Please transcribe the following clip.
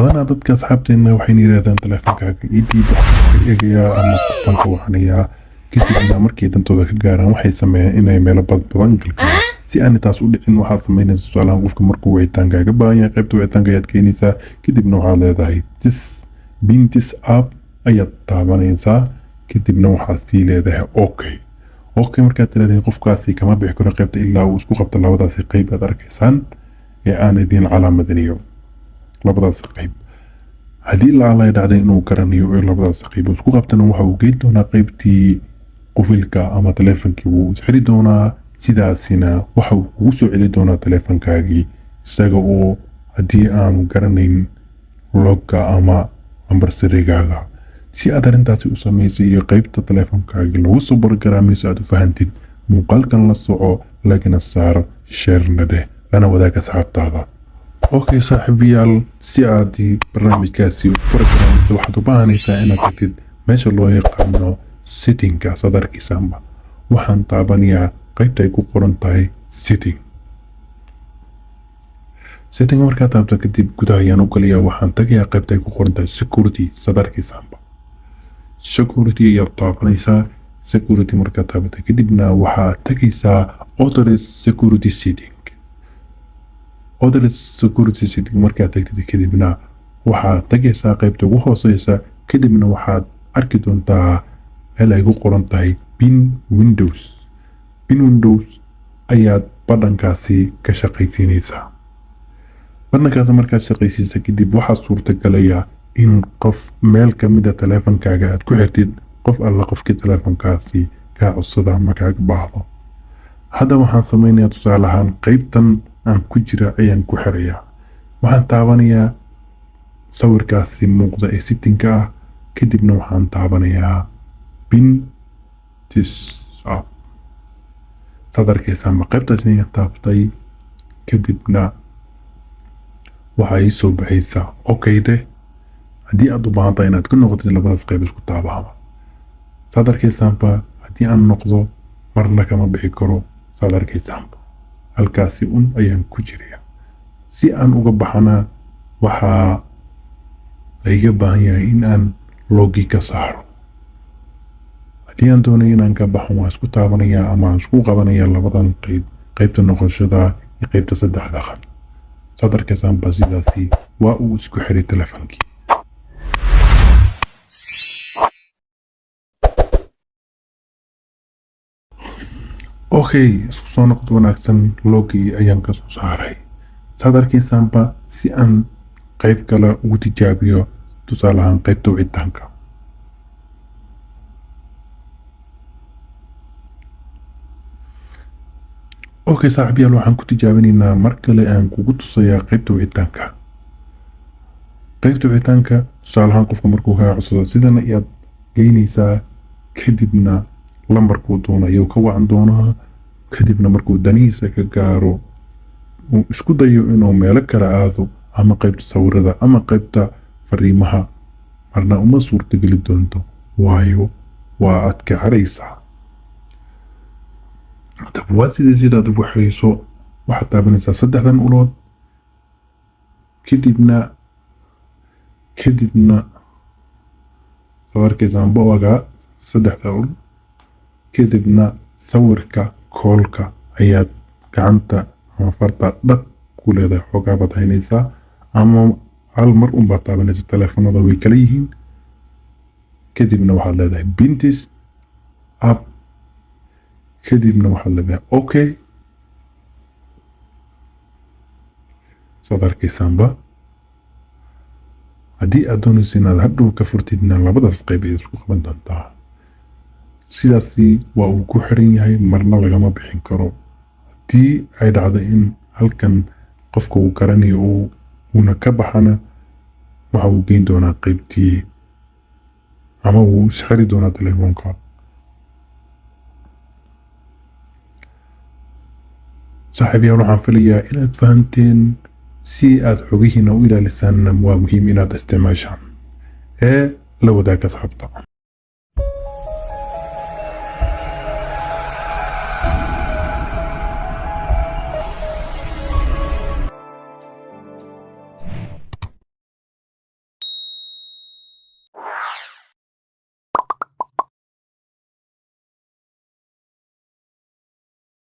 badanaa dadka asxaabteena waxay yiraahdaan taleefankaaga ii diid wax eegaya ama qoftanka waxanaya kadibna markay dantooda ka gaaraan waxay sameeyaan inay meelo badan galkaan si aan taas u dhicin waxaa sameynaysa su'aalahan qofka markuu wicitaankaaga baahan yahay qaybta wicitaanka ayaad keenaysaa kadibna waxaad leedahay this app ayaad taabanaysaa kadibna waxaad sii leedahay okay markaad tiraahday qofkaasi kama bixi karo qaybta ilaa uu isku qabto labadaasi qayb aad arkaysaan ee aan idin calaamadinayo labadaasi qayb haddii la dhacday inuu garanayo ee labadaasi qayb isku qabtana waxa uu geyn doonaa qaybtii qufilka ama taleefankii wuu isxiri doonaa sidaasina waxa uu kugu soo celi doonaa taleefankaagii isaga oo haddii aanu garanayn logga ama lambar sirigaaga si aad arrintaasi u samaysay iyo qaybta taleefankaagii lagu soo bargaraamayso aad u fahantid muuqaalkan la soco lagana saar sheerna dheh lana wadaag asxaabtaada okay saaxiibayaal si aad barnaamijkaasi u bargaraamayso waxaad u baahanaysaa inaad tagtid meesha loo yaqaano settingka sadarkiisanba waxaan taabanayaa qaybta ay ku qoran tahay setting markaa taabto kadib gudaha ayaan u galayaa waxaan tagayaa qaybta ay ku qoran tahay security sadarkiisanba security ayaad taabanaysaa security markaa taabata kadibna waxaad tagaysaa authorized security setting markaad tagtid kadibna waxaad tagaysaa qaybta ugu hooseysa kadibna waxaad arki doontaa meel ay ku qoran tahay pin windows ayaad badhankaasi ka shaqaysiinaysaa badhankaasi markaad shaqaysiisa kadib waxaa suurtagalaya in qof meel ka mid a taleefankaaga aad ku xirtid qof alla qofkii taleefankaasi kaa codsada ama kaaga baahdo hadda waxaan samaynayaa tusaale ahaan qaybtan aan ku jira ayaan ku xirayaa waxaan taabanayaa sawirkaasi muuqda ee sittinka ah kadibna waxaan taabanayaa pin this app sadarkaysaanba qaybtaas inay taabtay kadibna waxaa ii soo baxaysaa okayde haddii aad u baahan tahay inaad ku noqotid labadaas qayb isku taabaaba sadarkaysaanba haddii aan noqdo marna kama bixi karo sadarkaysaanba halkaasi ayaan ku jiraya si aan uga baxana waxaa laiga baahan yahay in aan loggi ka saaro haddii aan doonay inaan ka baxo waan isku taabanayaa ama aan isku qabanayaa labadan qaybta noqoshada iyo qaybta saddexda qab sadarkaysaanba sidaasi waa uu isku xiray taleefankii okay isku soo noqod wanaagsan loggi ayaan ka soo saaray sadarkaysaanba si aan qayb kale ugu tijaabiyo tusaale ahaan qaybta wicitaanka okay saaxiibayaal waxaan ku tijaabinaynaa mar kale aan kugu tusayaa qaybta wicitaanka tusaale ahaan qofka markuu kaa codsado sidana ayaad geynaysaa kadibna lambarkuu doono ayuu ka wacan doonaa kadibna markuu danihiisa ka gaaro uu isku dayo inuu meelo kala aado ama qaybta sawirada ama qaybta fariimaha marna uma suurtageli doonto waayo waa aad ka haraysaa waa sidaad ugu xirayso waxaad taabanaysaa saddexdan ulood kadibna sadarkaysaan bowaga saddexda ul kadibna sawirka koolka ayaad gacanta ama farta dhaq ku leedahay xoogaa baad haynaysaa ama hal mar unbaad taabanaysa taleefanada way kala yihiin kadibna waxaad leedahay bintis app kadibna waxaad leedahay okay sadarkaysaanba haddii aad doonayso inaad hadhow ka furtidna labadaas qayb ay isku qaban doontaa sidaasi waa uu ku xiran yahay marna lagama bixin karo haddii ay dhacdo in halkan qofka uu garanayo uuna ka baxana waxa uu geyn doonaa qaybtii ama uu isxiri doonaa taleefoonka saaxiibayaal waxaan filayaa inaad fahanteen si aad xogihiina u ilaalisaanna waa muhiim inaad isticmaashaan ee la wadaag asxaabta